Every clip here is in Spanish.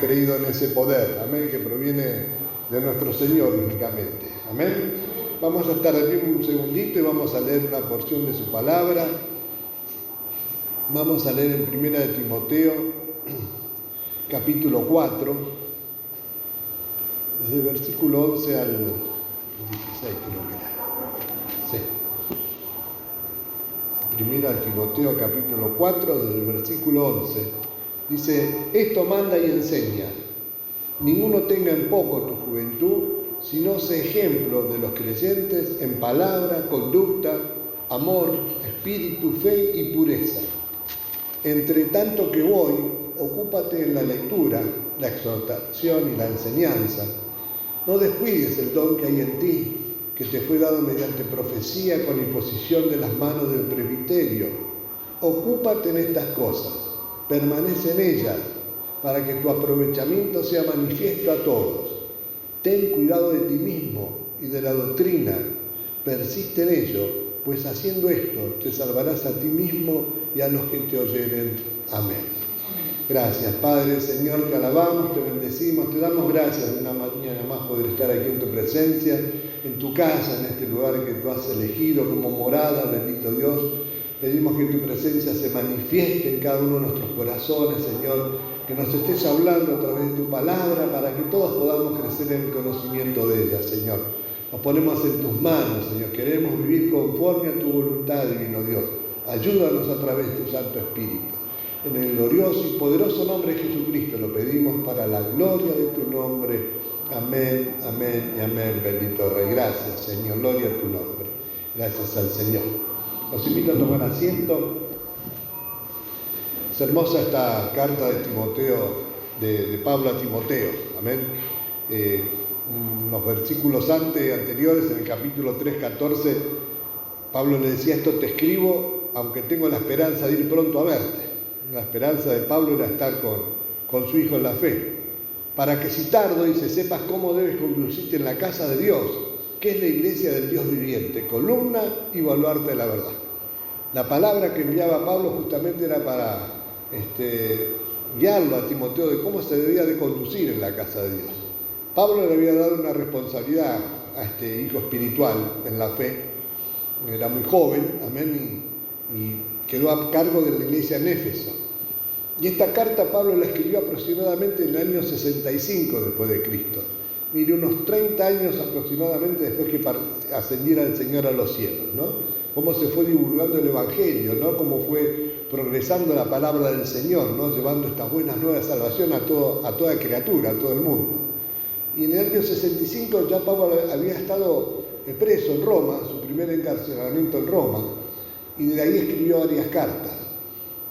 creído en ese poder, amén, que proviene de nuestro Señor únicamente, amén. Vamos a estar aquí un segundito y vamos a leer una porción de su palabra. Vamos a leer en 1 de Timoteo, capítulo 4, desde el versículo 11 al 16, creo que era. Sí. 1 de Timoteo, capítulo 4, desde el versículo 11. Dice: esto manda y enseña. Ninguno tenga en poco tu juventud, sino sé ejemplo de los creyentes en palabra, conducta, amor, espíritu, fe y pureza. Entre tanto que voy, ocúpate en la lectura, la exhortación y la enseñanza. No descuides el don que hay en ti, que te fue dado mediante profecía con imposición de las manos del presbiterio. Ocúpate en estas cosas, permanece en ellas, para que tu aprovechamiento sea manifiesto a todos. Ten cuidado de ti mismo y de la doctrina, persiste en ello, pues haciendo esto te salvarás a ti mismo y a los que te oyeren. Amén. Gracias, Padre, Señor, te alabamos, te bendecimos, te damos gracias de una mañana más poder estar aquí en tu presencia, en tu casa, en este lugar que tú has elegido como morada, bendito Dios. Pedimos que tu presencia se manifieste en cada uno de nuestros corazones, Señor, que nos estés hablando a través de tu palabra para que todos podamos crecer en el conocimiento de ella, Señor. Nos ponemos en tus manos, Señor. Queremos vivir conforme a tu voluntad, divino Dios. Ayúdanos a través de tu Santo Espíritu. En el glorioso y poderoso nombre de Jesucristo lo pedimos para la gloria de tu nombre. Amén, amén y amén, bendito Rey. Gracias, Señor. Gloria a tu nombre. Gracias al Señor. Los invito a tomar asiento. Es hermosa esta carta de Timoteo, de Pablo a Timoteo. Amén. Unos versículos anteriores, en el capítulo 3, 14, Pablo le decía: esto te escribo, aunque tengo la esperanza de ir pronto a verte. La esperanza de Pablo era estar con su hijo en la fe. Para que si tardo, dice, sepas cómo debes conducirte en la casa de Dios, que es la iglesia del Dios viviente, columna y baluarte de la verdad. La palabra que enviaba Pablo justamente era para guiarlo a Timoteo de cómo se debía de conducir en la casa de Dios. Pablo le había dado una responsabilidad a este hijo espiritual en la fe. Era muy joven, amén, y quedó a cargo de la iglesia en Éfeso. Y esta carta Pablo la escribió aproximadamente en el año 65 después de Cristo. Mire, unos 30 años aproximadamente después que ascendiera el Señor a los cielos, ¿no? Cómo se fue divulgando el Evangelio, ¿no? Cómo fue progresando la palabra del Señor, ¿no? Llevando estas buenas nuevas de salvación a toda criatura, a todo el mundo. Y en el año 65 ya Pablo había estado preso en Roma, su primer encarcelamiento en Roma, y de ahí escribió varias cartas.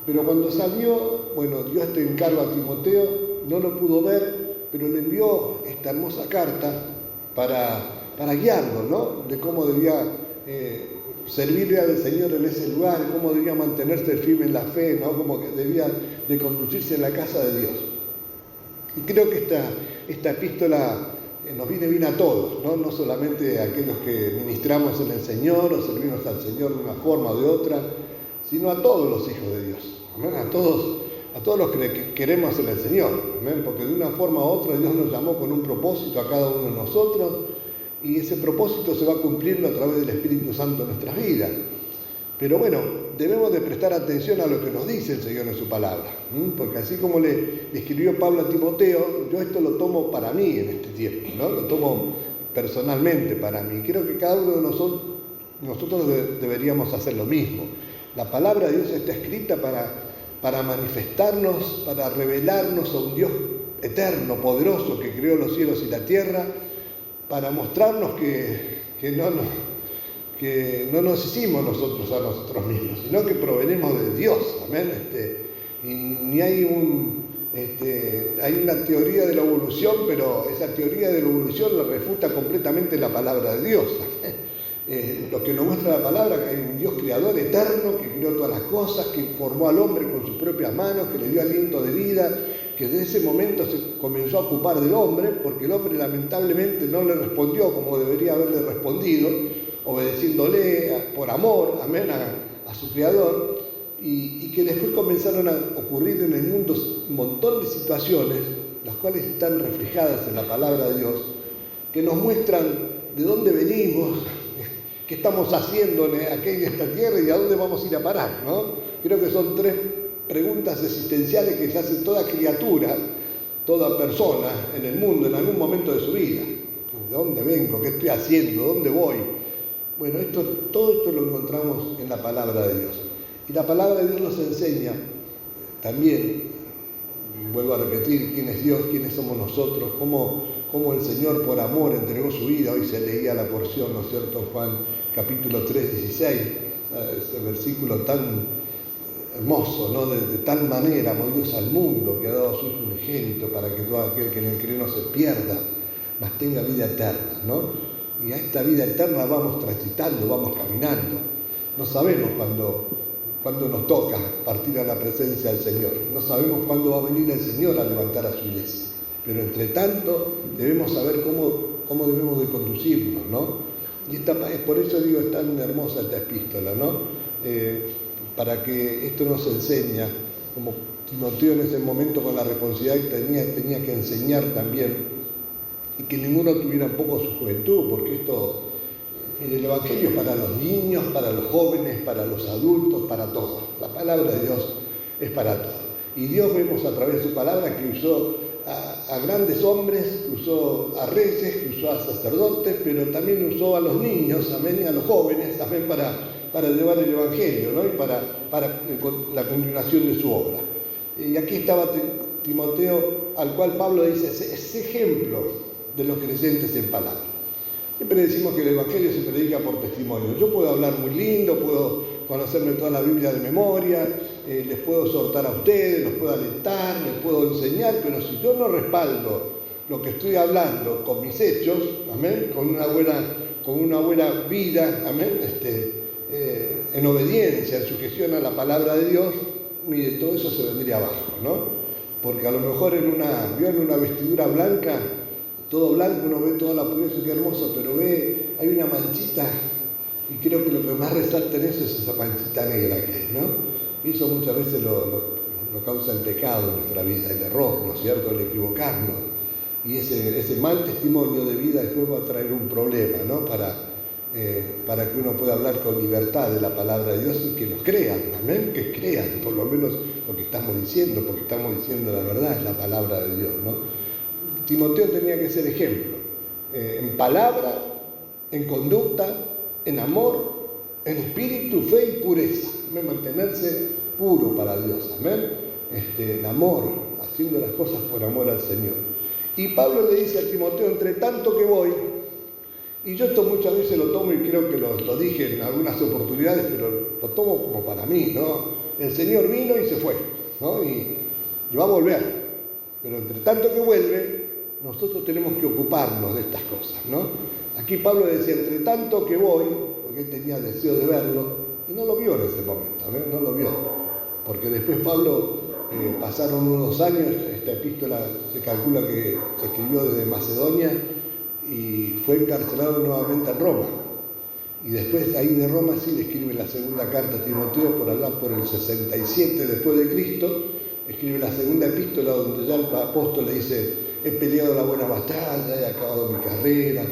Pero cuando salió, dio este encargo a Timoteo, no lo pudo ver, pero le envió esta hermosa carta para guiarlo, ¿no? De cómo debía servirle al Señor en ese lugar, cómo debía mantenerse firme en la fe, ¿no? Cómo que debía de conducirse en la casa de Dios. Y creo que esta epístola nos viene bien a todos, ¿no? No solamente a aquellos que ministramos en el Señor o servimos al Señor de una forma o de otra, sino a todos los hijos de Dios, ¿amén? A todos los que queremos en el Señor, ¿amén? Porque de una forma u otra Dios nos llamó con un propósito a cada uno de nosotros, y ese propósito se va cumpliendo a través del Espíritu Santo en nuestras vidas. Pero debemos de prestar atención a lo que nos dice el Señor en su palabra, porque así como le escribió Pablo a Timoteo, yo esto lo tomo para mí en este tiempo, ¿no? Lo tomo personalmente para mí. Creo que cada uno de nosotros deberíamos hacer lo mismo. La palabra de Dios está escrita para manifestarnos, para revelarnos a un Dios eterno, poderoso, que creó los cielos y la tierra, para mostrarnos que no nos hicimos nosotros a nosotros mismos, sino que provenimos de Dios, amén. Y ni hay una teoría de la evolución, pero esa teoría de la evolución la refuta completamente la palabra de Dios. Lo que nos muestra la palabra, que hay un Dios creador eterno, que creó todas las cosas, que formó al hombre con sus propias manos, que le dio aliento de vida, que desde ese momento se comenzó a ocupar del hombre, porque el hombre lamentablemente no le respondió como debería haberle respondido, obedeciéndole por amor, amén, a su creador, y que después comenzaron a ocurrir en el mundo un montón de situaciones las cuales están reflejadas en la palabra de Dios, que nos muestran de dónde venimos, qué estamos haciendo aquí en esta tierra y a dónde vamos a ir a parar, ¿no? Creo que son 3 preguntas existenciales que se hace toda criatura, toda persona en el mundo en algún momento de su vida. ¿De dónde vengo? ¿Qué estoy haciendo? ¿Dónde voy? Bueno, todo esto lo encontramos en la palabra de Dios. Y la palabra de Dios nos enseña también, vuelvo a repetir, quién es Dios, quiénes somos nosotros, cómo el Señor por amor entregó su vida. Hoy se leía la porción, ¿no es cierto?, Juan capítulo 3, 16, ese versículo tan hermoso, ¿no? De tal manera amó Dios al mundo que ha dado a su Hijo unigénito para que todo aquel que en él cree no se pierda, mas tenga vida eterna, ¿no? Y a esta vida eterna vamos transitando, vamos caminando. No sabemos cuándo nos toca partir a la presencia del Señor. No sabemos cuándo va a venir el Señor a levantar a su iglesia. Pero entre tanto debemos saber cómo debemos de conducirnos, ¿no? Y por eso digo, es tan hermosa esta epístola, ¿no? Para que esto nos enseña, como Timoteo en ese momento con la responsabilidad que tenía que enseñar también, y que ninguno tuviera un poco su juventud, porque el Evangelio es para los niños, para los jóvenes, para los adultos, para todos. La palabra de Dios es para todos. Y Dios vemos a través de su palabra que usó a grandes hombres, que usó a reyes, que usó a sacerdotes, pero también usó a los niños, amén, a los jóvenes, amén, para llevar el Evangelio, ¿no? Y para la continuación de su obra. Y aquí estaba Timoteo, al cual Pablo dice, es ejemplo de los creyentes en palabra. Siempre decimos que el Evangelio se predica por testimonio. Yo puedo hablar muy lindo, puedo conocerme toda la Biblia de memoria, les puedo exhortar a ustedes, los puedo alentar, les puedo enseñar, pero si yo no respaldo lo que estoy hablando con mis hechos, amén, con una buena vida, amén, en obediencia, en sujeción a la palabra de Dios, mire, todo eso se vendría abajo, ¿no? Porque a lo mejor en una vestidura blanca, todo blanco, uno ve toda la pureza, qué hermoso, pero hay una manchita, y creo que lo que más resalta en eso es esa manchita negra que hay, ¿no? Y eso muchas veces lo causa el pecado en nuestra vida, el error, ¿no es cierto?, el equivocarnos. Y ese mal testimonio de vida después va a traer un problema, ¿no?, para que uno pueda hablar con libertad de la palabra de Dios y que nos crean, amén, que crean por lo menos lo que estamos diciendo, porque estamos diciendo la verdad, es la palabra de Dios, ¿no? Timoteo tenía que ser ejemplo, en palabra, en conducta, en amor, en espíritu, fe y pureza, amén, mantenerse puro para Dios, amén, en amor, haciendo las cosas por amor al Señor. Y Pablo le dice a Timoteo, entre tanto que voy, y yo esto muchas veces lo tomo y creo que lo dije en algunas oportunidades, pero lo tomo como para mí, ¿no? El Señor vino y se fue, ¿no? Y va a volver, pero entre tanto que vuelve, nosotros tenemos que ocuparnos de estas cosas, ¿no? Aquí Pablo decía, entre tanto que voy, porque él tenía deseo de verlo, y no lo vio en ese momento, ¿eh? No lo vio, porque después Pablo, pasaron unos años, esta epístola se calcula que se escribió desde Macedonia y fue encarcelado nuevamente en Roma. Y después ahí de Roma sí le escribe la segunda carta a Timoteo, por allá por el 67 después de Cristo, escribe la segunda epístola donde ya el apóstol le dice, he peleado la buena batalla, he acabado mi carrera,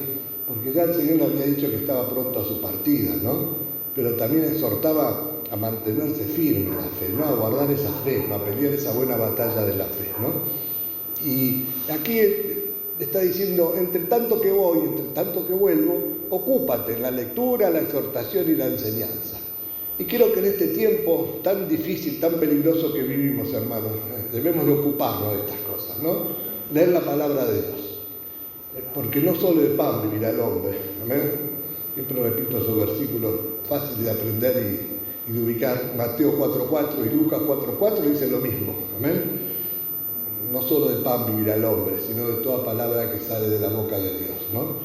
porque ya el Señor le había dicho que estaba pronto a su partida, ¿no? Pero también exhortaba a mantenerse firme en la fe, ¿no? A guardar esa fe, a pelear esa buena batalla de la fe, ¿no? Y aquí le está diciendo, entre tanto que voy, entre tanto que vuelvo, ocúpate en la lectura, la exhortación y la enseñanza. Y creo que en este tiempo tan difícil, tan peligroso que vivimos, hermanos, debemos de ocuparnos de estas cosas, ¿no? Leer la palabra de Dios, porque no solo de pan vivirá el hombre, amén. Siempre repito esos versículos fáciles de aprender y de ubicar. Mateo 4:4 y Lucas 4:4 dicen lo mismo, amén. No solo de pan vivirá el hombre, sino de toda palabra que sale de la boca de Dios, ¿no?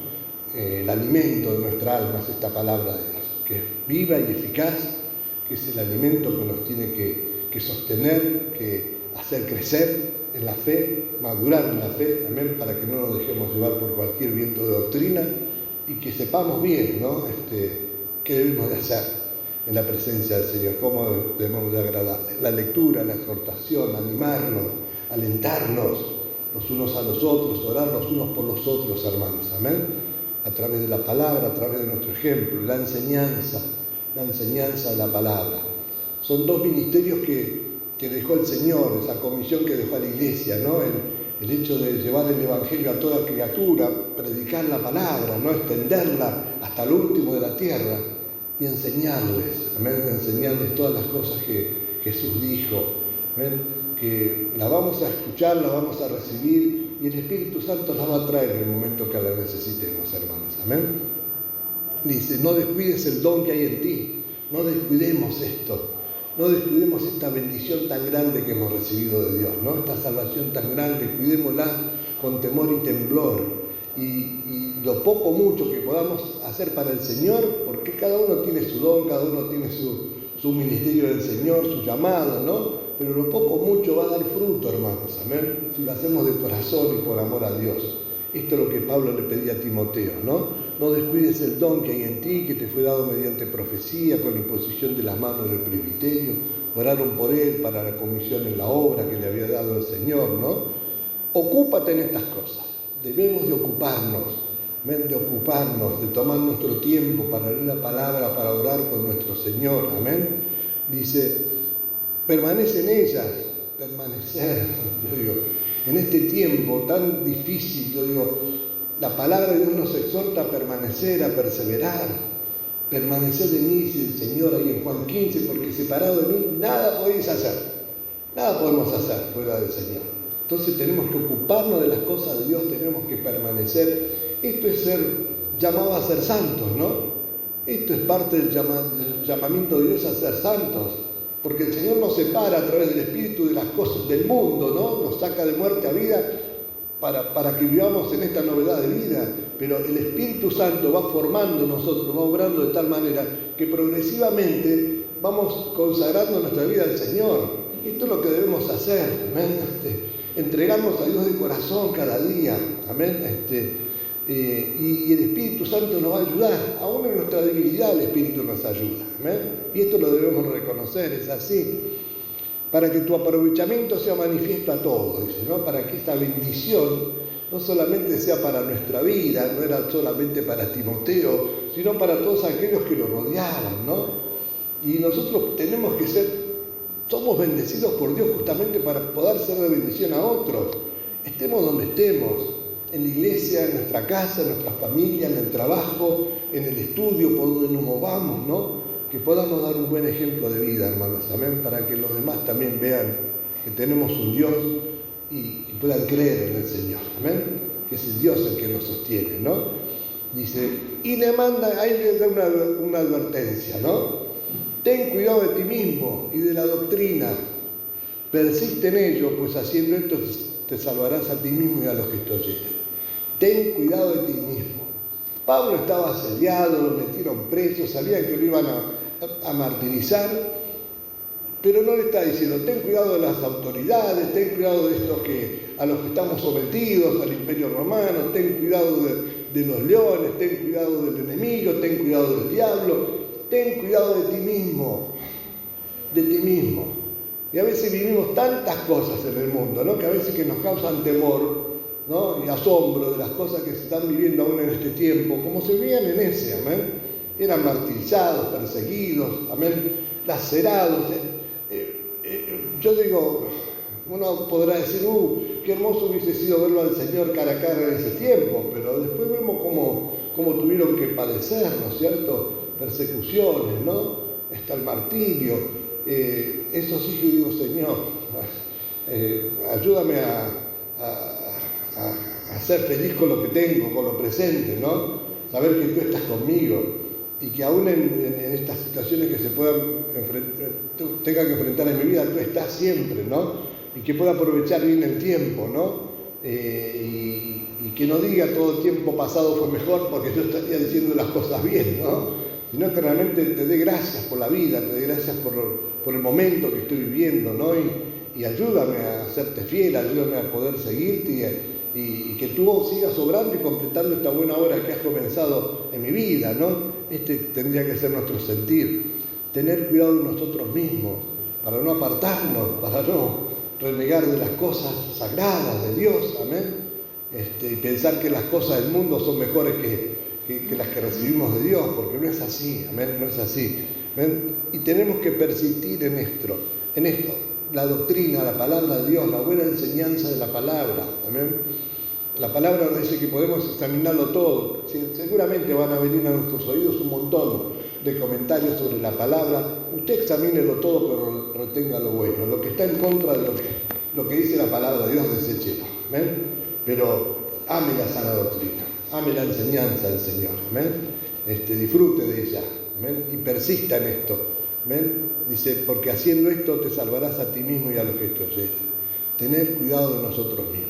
El alimento de nuestra alma es esta palabra de Dios, que es viva y eficaz, que es el alimento que nos tiene que sostener, que hacer crecer en la fe, madurar en la fe, amén, para que no nos dejemos llevar por cualquier viento de doctrina y que sepamos bien, ¿no?, qué debemos de hacer en la presencia del Señor, cómo debemos de agradarle. La lectura, la exhortación, animarnos, alentarnos, los unos a los otros, orar los unos por los otros, hermanos, amén. A través de la palabra, a través de nuestro ejemplo, la enseñanza de la palabra. Son dos ministerios que dejó el Señor, esa comisión que dejó a la iglesia, ¿no? El hecho de llevar el Evangelio a toda criatura, predicar la palabra, ¿no? Extenderla hasta lo último de la tierra y enseñarles, amén, enseñarles todas las cosas que Jesús dijo, amén, que la vamos a escuchar, la vamos a recibir y el Espíritu Santo la va a traer en el momento que la necesitemos, hermanos, amén. Dice, no descuides el don que hay en ti, no descuidemos esto. No descuidemos esta bendición tan grande que hemos recibido de Dios, ¿no? Esta salvación tan grande, cuidémosla con temor y temblor. Y lo poco mucho que podamos hacer para el Señor, porque cada uno tiene su don, cada uno tiene su ministerio del Señor, su llamado, ¿no? Pero lo poco mucho va a dar fruto, hermanos, amén, si lo hacemos de corazón y por amor a Dios. Esto es lo que Pablo le pedía a Timoteo, ¿no? No descuides el don que hay en ti, que te fue dado mediante profecía, con imposición de las manos del presbiterio. Oraron por él para la comisión en la obra que le había dado el Señor, ¿no? Ocúpate en estas cosas. Debemos de ocuparnos, de tomar nuestro tiempo para leer la palabra, para orar con nuestro Señor, amén. Dice, permanece en ellas, permanecer, yo digo, en este tiempo tan difícil, yo digo, la palabra de Dios nos exhorta a permanecer, a perseverar. Permanecer de mí, dice el Señor ahí en Juan 15, porque separado de mí nada podéis hacer. Nada podemos hacer fuera del Señor. Entonces tenemos que ocuparnos de las cosas de Dios, tenemos que permanecer. Esto es ser llamado a ser santos, ¿no? Esto es parte del llamamiento de Dios a ser santos. Porque el Señor nos separa a través del Espíritu de las cosas del mundo, ¿no? Nos saca de muerte a vida para que vivamos en esta novedad de vida. Pero el Espíritu Santo va formando nosotros, va obrando de tal manera que progresivamente vamos consagrando nuestra vida al Señor. Esto es lo que debemos hacer, amén. Entregarnos a Dios de corazón cada día, amén. Y el Espíritu Santo nos va a ayudar, aún en nuestra debilidad el Espíritu nos ayuda, amén. Y esto lo debemos reconocer, es así. Para que tu aprovechamiento sea manifiesto a todos, dice, ¿no? Para que esta bendición no solamente sea para nuestra vida, no era solamente para Timoteo, sino para todos aquellos que lo rodeaban, ¿no? Y nosotros tenemos que somos bendecidos por Dios justamente para poder ser de bendición a otros. Estemos donde estemos, en la iglesia, en nuestra casa, en nuestra familia, en el trabajo, en el estudio, por donde nos movamos, ¿no? Que podamos dar un buen ejemplo de vida, hermanos, amén, para que los demás también vean que tenemos un Dios y puedan creer en el Señor, amén, que es el Dios el que nos sostiene, ¿no? Dice, y le manda, ahí le da una advertencia, ¿no? Ten cuidado de ti mismo y de la doctrina, persiste en ello, pues haciendo esto te salvarás a ti mismo y a los que te oyen. Ten cuidado de ti mismo. Pablo estaba asediado, lo metieron preso, sabían que lo iban a martirizar, pero no le está diciendo, ten cuidado de las autoridades, ten cuidado de estos a los que estamos sometidos, al Imperio Romano, ten cuidado de los leones, ten cuidado del enemigo, ten cuidado del diablo, ten cuidado de ti mismo, Y a veces vivimos tantas cosas en el mundo, ¿no? Que a veces que nos causan temor, ¿no? Y asombro de las cosas que se están viviendo aún en este tiempo, como se vivían en ese, amén. Eran martirizados, perseguidos, amén, lacerados. Yo digo, uno podrá decir, qué hermoso hubiese sido verlo al Señor cara a cara en ese tiempo, pero después vemos cómo tuvieron que padecer, ¿no es cierto? Persecuciones, ¿no? Está el martirio. Eso sí que digo, Señor, ayúdame a ser feliz con lo que tengo, con lo presente, ¿no? Saber que tú estás conmigo y que aún en estas situaciones que tenga que enfrentar en mi vida, tú estás siempre, ¿no? Y que pueda aprovechar bien el tiempo, ¿no? Y que no diga todo el tiempo pasado fue mejor porque yo estaría diciendo las cosas bien, ¿no? Sino que realmente te dé gracias por la vida, te dé gracias por el momento que estoy viviendo, ¿no? Y ayúdame a serte fiel, ayúdame a poder seguirte y que tú sigas obrando y completando esta buena obra que has comenzado en mi vida, ¿no? Este tendría que ser nuestro sentir. Tener cuidado de nosotros mismos, para no apartarnos, para no renegar de las cosas sagradas de Dios, amén, y pensar que las cosas del mundo son mejores que las que recibimos de Dios, porque no es así, amén, no es así, amén. Y tenemos que persistir en esto, la doctrina, la palabra de Dios, la buena enseñanza de la palabra, amén. La palabra nos dice que podemos examinarlo todo. Seguramente van a venir a nuestros oídos un montón de comentarios sobre la palabra. Usted examínelo todo, pero retenga lo bueno. Lo que está en contra de lo que dice la palabra de Dios, deséchelo. ¿Amén? Pero ame la sana doctrina, ame la enseñanza del Señor. ¿Amén? Disfrute de ella. ¿Amén? Y persista en esto. ¿Amén? Dice, porque haciendo esto te salvarás a ti mismo y a los que te oyen. Tener cuidado de nosotros mismos.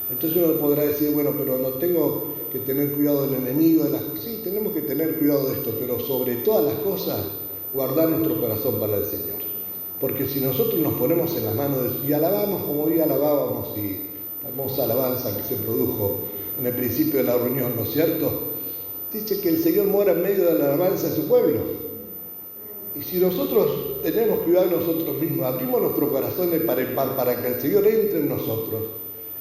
Entonces uno podrá decir, bueno, pero no tengo que tener cuidado del enemigo, de las cosas. Sí, tenemos que tener cuidado de esto, pero sobre todas las cosas, guardar nuestro corazón para el Señor. Porque si nosotros nos ponemos en las manos y alabamos como hoy alabábamos, y la hermosa alabanza que se produjo en el principio de la reunión, ¿no es cierto? Dice que el Señor mora en medio de la alabanza de su pueblo. Y si nosotros tenemos cuidado de nosotros mismos, abrimos nuestro corazón para que el Señor entre en nosotros,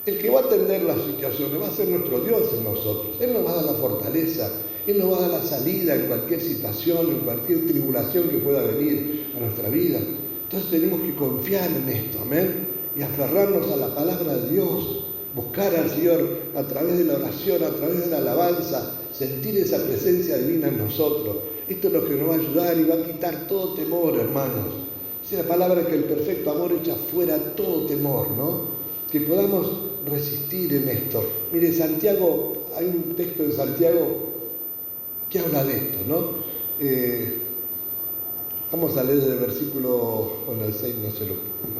el que va a atender las situaciones va a ser nuestro Dios en nosotros. Él nos va a dar la fortaleza, Él nos va a dar la salida en cualquier situación, en cualquier tribulación que pueda venir a nuestra vida. Entonces tenemos que confiar en esto, amén, y aferrarnos a la palabra de Dios, buscar al Señor a través de la oración, a través de la alabanza, sentir esa presencia divina en nosotros. Esto es lo que nos va a ayudar y va a quitar todo temor, hermanos. Dice la palabra que el perfecto amor echa fuera todo temor, ¿no? Que podamos resistir en esto. Mire, Santiago, hay un texto en Santiago que habla de esto, ¿no? Vamos a leer el versículo, bueno, el 6 no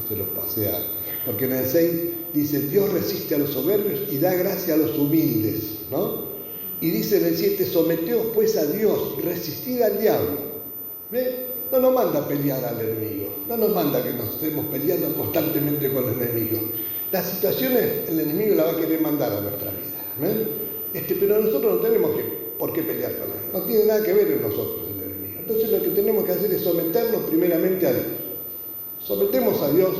se lo pasea, porque en el 6 dice, Dios resiste a los soberbios y da gracia a los humildes, ¿no? Y dice en el 7, someteos pues a Dios, resistid al diablo. ¿Ve? No nos manda a pelear al enemigo, no nos manda que nos estemos peleando constantemente con el enemigo. Las situaciones el enemigo la va a querer mandar a nuestra vida, ¿ven? Pero nosotros no tenemos por qué pelear con él, no tiene nada que ver en nosotros el enemigo. Entonces lo que tenemos que hacer es someternos primeramente a Dios. Sometemos a Dios,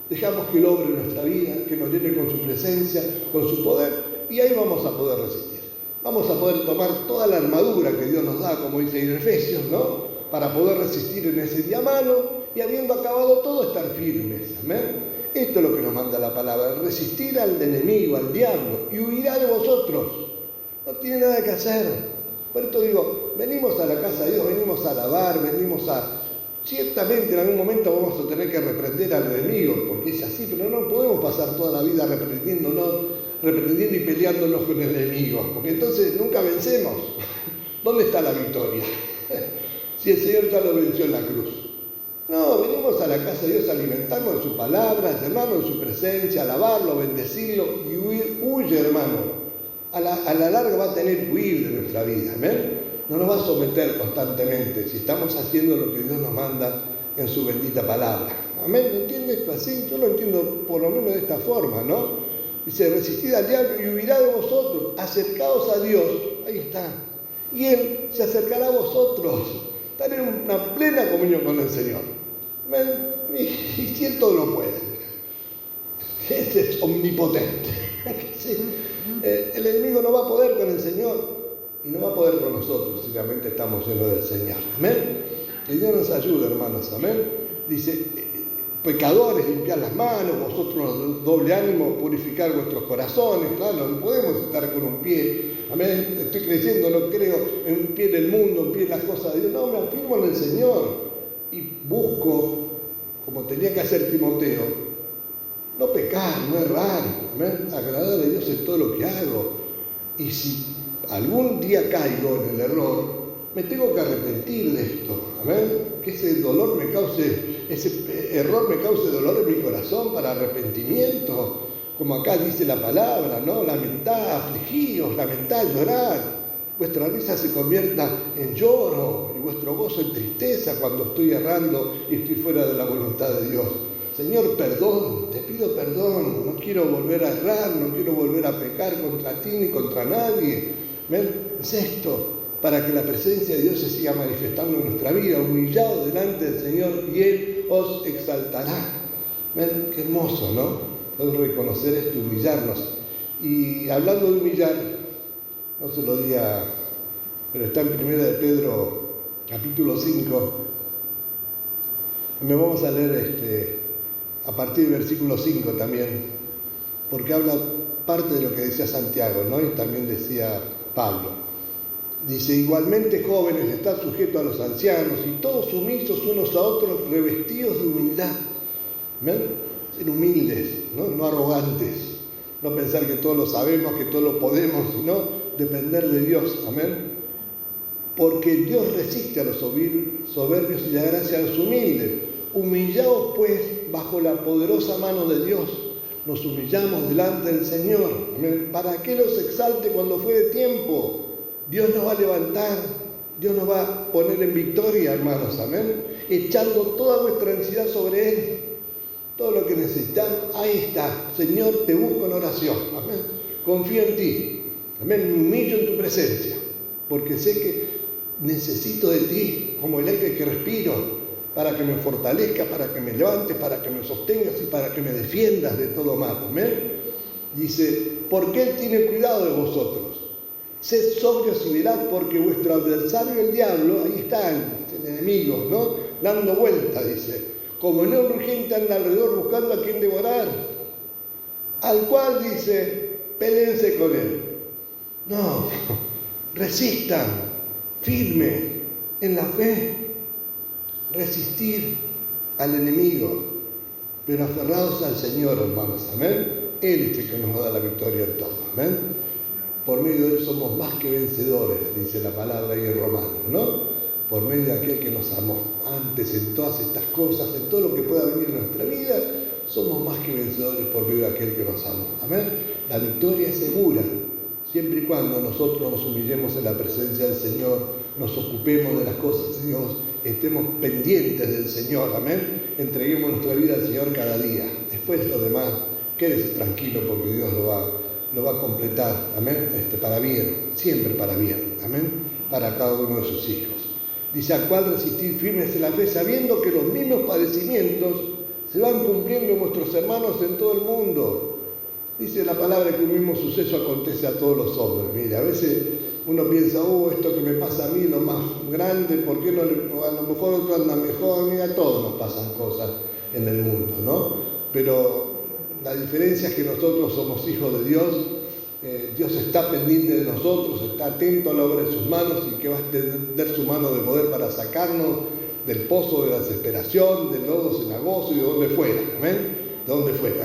dejamos que Él obre en nuestra vida, que nos llene con su presencia, con su poder, y ahí vamos a poder resistir. Vamos a poder tomar toda la armadura que Dios nos da, como dice en Efesios, ¿no? Para poder resistir en ese día malo y habiendo acabado todo, estar firmes. ¿Amén? Esto es lo que nos manda la palabra, resistir al enemigo, al diablo, y huirá de vosotros. No tiene nada que hacer. Por esto digo, venimos a la casa de Dios, venimos a alabar, ciertamente en algún momento vamos a tener que reprender al enemigo, porque es así, pero no podemos pasar toda la vida reprendiendo y peleándonos con el enemigo, porque entonces nunca vencemos. ¿Dónde está la victoria? Si el Señor ya lo venció en la cruz. No, venimos a la casa de Dios a alimentarnos de su palabra, a llenarnos de su presencia, a alabarlo, bendecirlo y huye, hermano. A la larga va a tener que huir de nuestra vida, ¿amén? No nos va a someter constantemente si estamos haciendo lo que Dios nos manda en su bendita palabra. ¿Amén? ¿Lo entiende esto así? Yo lo entiendo por lo menos de esta forma, ¿no? Dice, resistid al diablo y huirá de vosotros, acercaos a Dios, ahí está. Y Él se acercará a vosotros, estar en una plena comunión con el Señor. Y si Él todo lo puede, este es omnipotente. ¿Sí? El enemigo no va a poder con el Señor y no va a poder con nosotros si realmente estamos llenos del Señor. Amén. Que Dios nos ayude, hermanos. Amén. Dice, pecadores, limpiar las manos, vosotros doble ánimo, purificar vuestros corazones. Claro, no podemos estar con un pie. Amén. Estoy creciendo, no creo en un pie del mundo, un pie en las cosas de Dios. No, me afirmo en el Señor. Y busco, como tenía que hacer Timoteo, no pecar, no errar, ¿amén? Agradar a Dios en todo lo que hago. Y si algún día caigo en el error, me tengo que arrepentir de esto, ¿amén? Que ese error me cause dolor en mi corazón para arrepentimiento, como acá dice la palabra, ¿no? Lamentad, afligíos, lamentad, llorad. Vuestra risa se convierta en lloro y vuestro gozo en tristeza cuando estoy errando y estoy fuera de la voluntad de Dios. Señor, perdón, te pido perdón, no quiero volver a errar, no quiero volver a pecar contra ti ni contra nadie. ¿Ven? Es esto, para que la presencia de Dios se siga manifestando en nuestra vida, humillados delante del Señor y Él os exaltará. ¿Ven? Qué hermoso, ¿no? Poder reconocer esto, humillarnos. Y hablando de humillar, no se lo diga, pero está en 1 de Pedro, capítulo 5. Me vamos a leer a partir del versículo 5 también, porque habla parte de lo que decía Santiago, ¿no? Y también decía Pablo. Dice, igualmente jóvenes, estad sujetos a los ancianos y todos sumisos unos a otros, revestidos de humildad. ¿Ven? Ser humildes, no arrogantes, no pensar que todo lo sabemos, que todo lo podemos, sino depender de Dios. Amén. Porque Dios resiste a los soberbios y da gracia a los humildes. Humillaos pues bajo la poderosa mano de Dios. Nos humillamos delante del Señor. Amén. ¿Para qué los exalte cuando fuere tiempo? Dios nos va a levantar, Dios nos va a poner en victoria, hermanos. Amén. Echando toda vuestra ansiedad sobre Él. Todo lo que necesitamos, ahí está. Señor, te busco en oración. Amén. Confío en ti. Amén. Me humillo en tu presencia. Porque sé que necesito de ti, como el aire que respiro, para que me fortalezca, para que me levantes, para que me sostengas y para que me defiendas de todo mal. Amén. Dice, porque Él tiene cuidado de vosotros. Sed sobrios y velad, porque vuestro adversario, el diablo, ahí está el enemigo, ¿no? Dando vuelta, dice. Como león urgente anda alrededor buscando a quien devorar. Al cual dice, pélense con él. No, resistan, firme en la fe. Resistir al enemigo, pero aferrados al Señor, hermanos. Amén. Él es el que nos va a dar la victoria en todo. Amén. Por medio de Él somos más que vencedores, dice la palabra ahí en Romanos, ¿no? Por medio de aquel que nos amó. Antes, en todas estas cosas, en todo lo que pueda venir en nuestra vida, somos más que vencedores por medio de aquel que nos amó. Amén. La victoria es segura, siempre y cuando nosotros nos humillemos en la presencia del Señor, nos ocupemos de las cosas de Dios, estemos pendientes del Señor. Amén. Entreguemos nuestra vida al Señor cada día. Después lo demás, quédese tranquilo porque Dios lo va a completar. Amén. Para bien, siempre para bien. Amén. Para cada uno de sus hijos. Dice, al cual resistir firmes en la fe, sabiendo que los mismos padecimientos se van cumpliendo en vuestros hermanos en todo el mundo. Dice la palabra que un mismo suceso acontece a todos los hombres. Mira, a veces uno piensa, esto que me pasa a mí, lo más grande, ¿por qué no a lo mejor otro anda mejor? Mira, a todos nos pasan cosas en el mundo, ¿no? Pero la diferencia es que nosotros somos hijos de Dios. Dios está pendiente de nosotros, está atento a la obra de sus manos y que va a extender su mano de poder para sacarnos del pozo de la desesperación, del lodo cenagoso y de donde fuera. Amén. De donde fuera.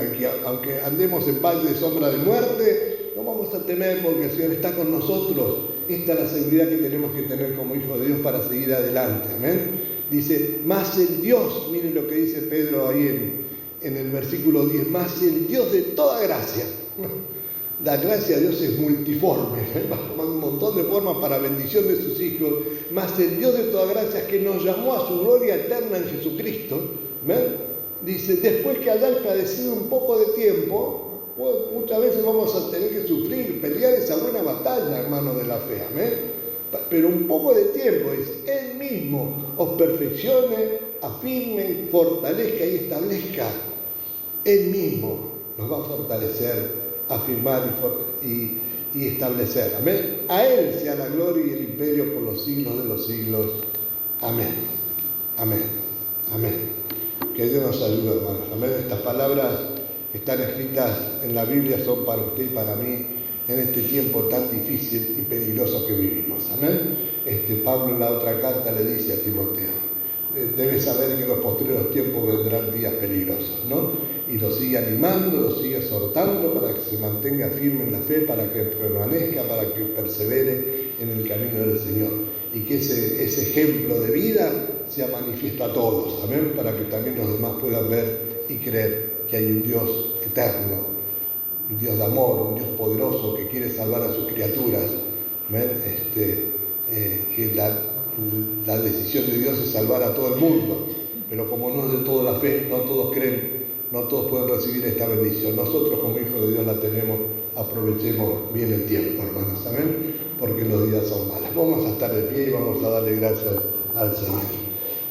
Aunque andemos en valle de sombra de muerte, no vamos a temer porque el Señor está con nosotros. Esta es la seguridad que tenemos que tener como hijos de Dios para seguir adelante. Amén. Dice, más el Dios, miren lo que dice Pedro ahí en el versículo 10, más el Dios de toda gracia. La gracia de Dios es multiforme, va tomando un montón de formas para bendición de sus hijos, más el Dios de toda gracia que nos llamó a su gloria eterna en Jesucristo. ¿Ven? Dice, después que hayáis padecido un poco de tiempo, pues muchas veces vamos a tener que sufrir, pelear esa buena batalla, hermanos de la fe. ¿Amén? Pero un poco de tiempo, dice, Él mismo os perfeccione, afirme, fortalezca y establezca. Él mismo nos va a fortalecer, afirmar y establecer. Amén. A Él sea la gloria y el imperio por los siglos de los siglos. Amén. Amén. Amén. Que Dios nos ayude, hermanos. Amén. Estas palabras que están escritas en la Biblia son para usted y para mí en este tiempo tan difícil y peligroso que vivimos. Amén. Pablo en la otra carta le dice a Timoteo, debes saber que en los posteriores tiempos vendrán días peligrosos, ¿no? Y lo sigue animando, lo sigue exhortando para que se mantenga firme en la fe, para que permanezca, para que persevere en el camino del Señor. Y que ese ejemplo de vida sea manifiesto a todos, amén, para que también los demás puedan ver y creer que hay un Dios eterno, un Dios de amor, un Dios poderoso que quiere salvar a sus criaturas, amén. Que la decisión de Dios es salvar a todo el mundo, pero como no es de toda la fe, no todos creen, no todos pueden recibir esta bendición. Nosotros como hijos de Dios la tenemos, aprovechemos bien el tiempo, hermanos, amén, porque los días son malos. Vamos a estar de pie y vamos a darle gracias al Señor.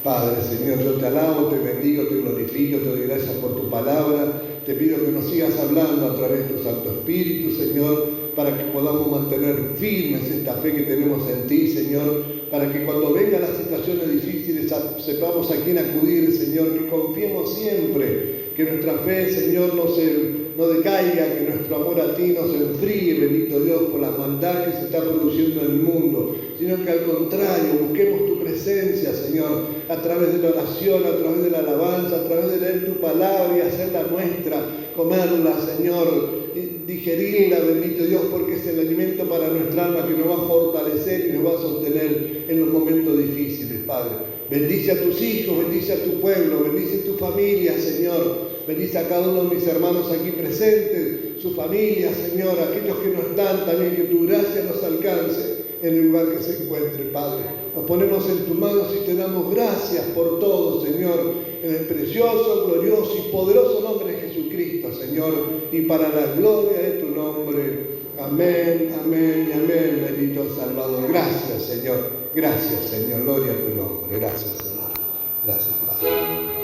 Padre, Señor, yo te alabo, te bendigo, te glorifico, te doy gracias por tu palabra. Te pido que nos sigas hablando a través de tu Santo Espíritu, Señor, para que podamos mantener firmes esta fe que tenemos en ti, Señor, para que cuando vengan las situaciones difíciles sepamos a quién acudir, Señor, que confiemos siempre, que nuestra fe, Señor, no decaiga, que nuestro amor a ti no se enfríe, bendito Dios, por la maldad que se está produciendo en el mundo, sino que al contrario, busquemos tu presencia, Señor, a través de la oración, a través de la alabanza, a través de leer tu palabra y hacerla nuestra, comerla, Señor, digerirla, bendito Dios, porque es el alimento para nuestra alma que nos va a fortalecer y nos va a sostener en los momentos difíciles, Padre. Bendice a tus hijos, bendice a tu pueblo, bendice a tu familia, Señor. Bendice a cada uno de mis hermanos aquí presentes, su familia, Señor, aquellos que no están, también que tu gracia nos alcance en el lugar que se encuentre, Padre. Nos ponemos en tus manos y te damos gracias por todo, Señor, en el precioso, glorioso y poderoso nombre de Jesucristo, Señor, y para la gloria de tu nombre. Amén, amén y amén, bendito Salvador. Gracias, Señor. Gracias, Señor. Gloria a tu nombre. Gracias, Señor. Gracias, Padre.